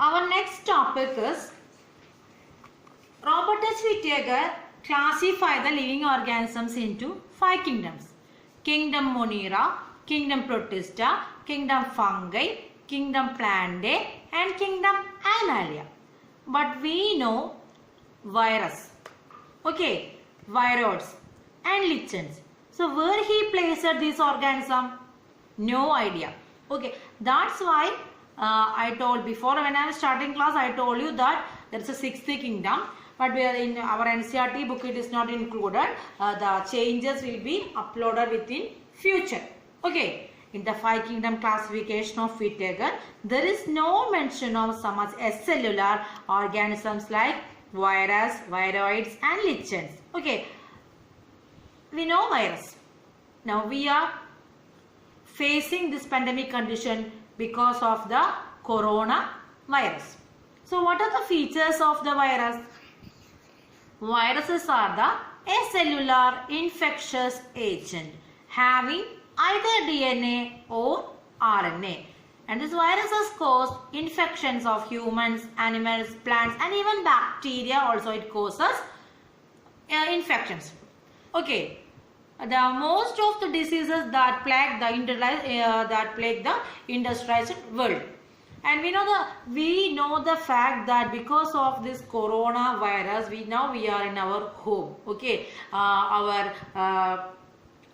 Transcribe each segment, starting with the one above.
Our next topic is Robert H. Whittaker classified the living organisms into 5 kingdoms. Kingdom Monera, Kingdom Protista, Kingdom Fungi, Kingdom Plantae and Kingdom Animalia. But we know virus, okay, viroids and lichens. So where he placed this organism? No idea. Okay, that's why I told before when I was starting class, I told you that there is a 6th kingdom, but we are in our NCERT book it is not included. The changes will be uploaded within future. Okay, in the 5 kingdom classification of Whittaker, there is no mention of some acellular organisms like virus, viroids and lichens. Okay, we know virus. Now we are facing this pandemic condition because of the coronavirus. So what are the features of the virus? Viruses are the acellular infectious agent having either DNA or RNA. And these viruses cause infections of humans, animals, plants and even bacteria also it causes infections. Okay. The most of the diseases that plague the industrialized world, and we know the fact that because of this coronavirus, we are in our home. Okay, our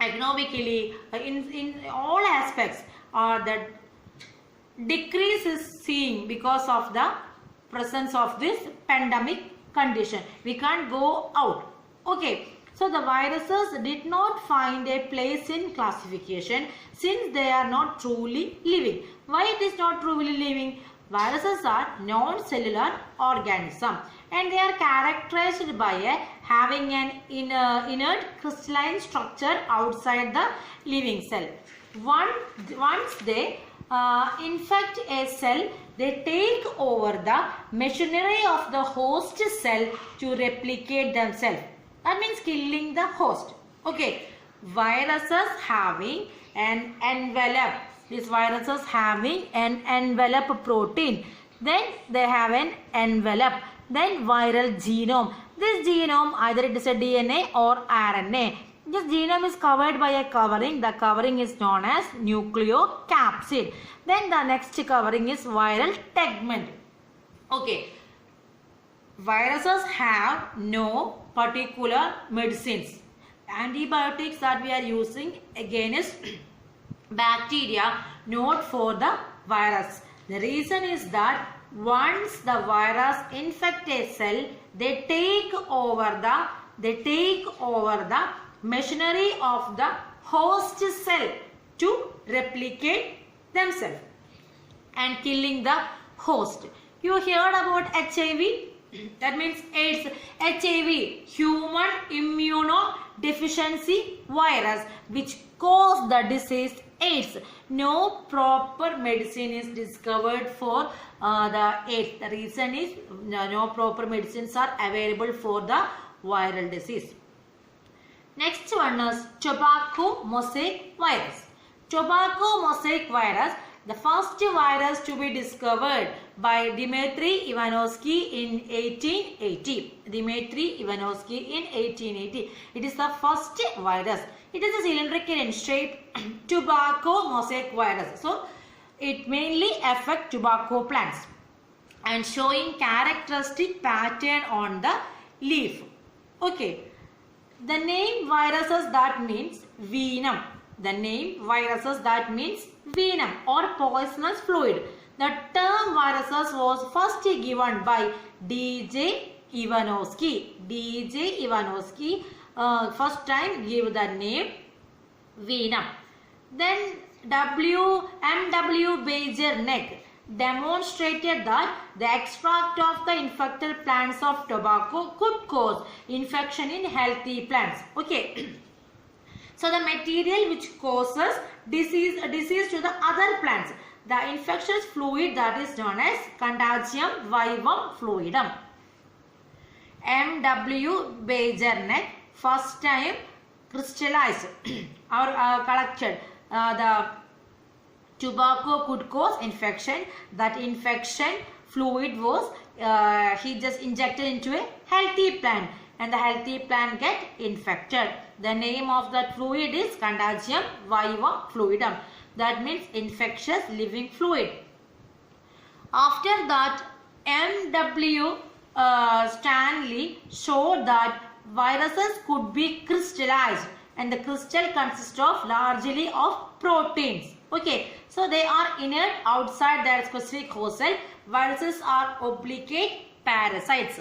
economically in all aspects, that decrease is seen because of the presence of this pandemic condition. We can't go out. Okay. So the viruses did not find a place in classification since they are not truly living. Why it is not truly living? Viruses are non-cellular organisms and they are characterized by having an inert crystalline structure outside the living cell. Once they infect a cell, they take over the machinery of the host cell to replicate themselves. That means killing the host. Okay. Viruses having an envelope. These viruses having an envelope protein. Then they have an envelope. Then viral genome. This genome either it is a DNA or RNA. This genome is covered by a covering. The covering is known as nucleocapsid. Then the next covering is viral tegment. Okay. Viruses have no particular medicines. Antibiotics that we are using again is bacteria, not for the virus. The reason is that once the virus infects a cell, they take over the machinery of the host cell to replicate themselves and killing the host. You heard about HIV? That means AIDS. HIV, human immunodeficiency virus, which cause the disease AIDS. No proper medicine is discovered for the AIDS. The reason is no proper medicines are available for the viral disease. Next one is tobacco mosaic virus. Tobacco mosaic virus, the first virus to be discovered by Dmitry Ivanovsky in 1880. Dmitry Ivanovsky in 1880. It is the first virus. It is a cylindrical in shape tobacco mosaic virus. So, it mainly affects tobacco plants and showing characteristic pattern on the leaf. Okay. The name viruses that means venom. The name viruses that means venom or poisonous fluid. The term viruses was first given by D.J. Ivanovsky. D.J. Ivanovsky first time gave the name venom. Then M.W. Bajernek demonstrated that the extract of the infected plants of tobacco could cause infection in healthy plants. Okay. So the material which causes disease to the other plants, the infectious fluid that is known as Contagium vivum fluidum. M.W. Bajernek first time crystallized or collected the tobacco could cause infection. That infection fluid was he just injected into a healthy plant, and the healthy plant get infected. The name of that fluid is Contagium viva fluidum. That means infectious living fluid. After that, M.W. Stanley showed that viruses could be crystallized, and the crystal consists of largely of proteins. Okay, so they are inert outside their specific host cell. Viruses are obligate parasites.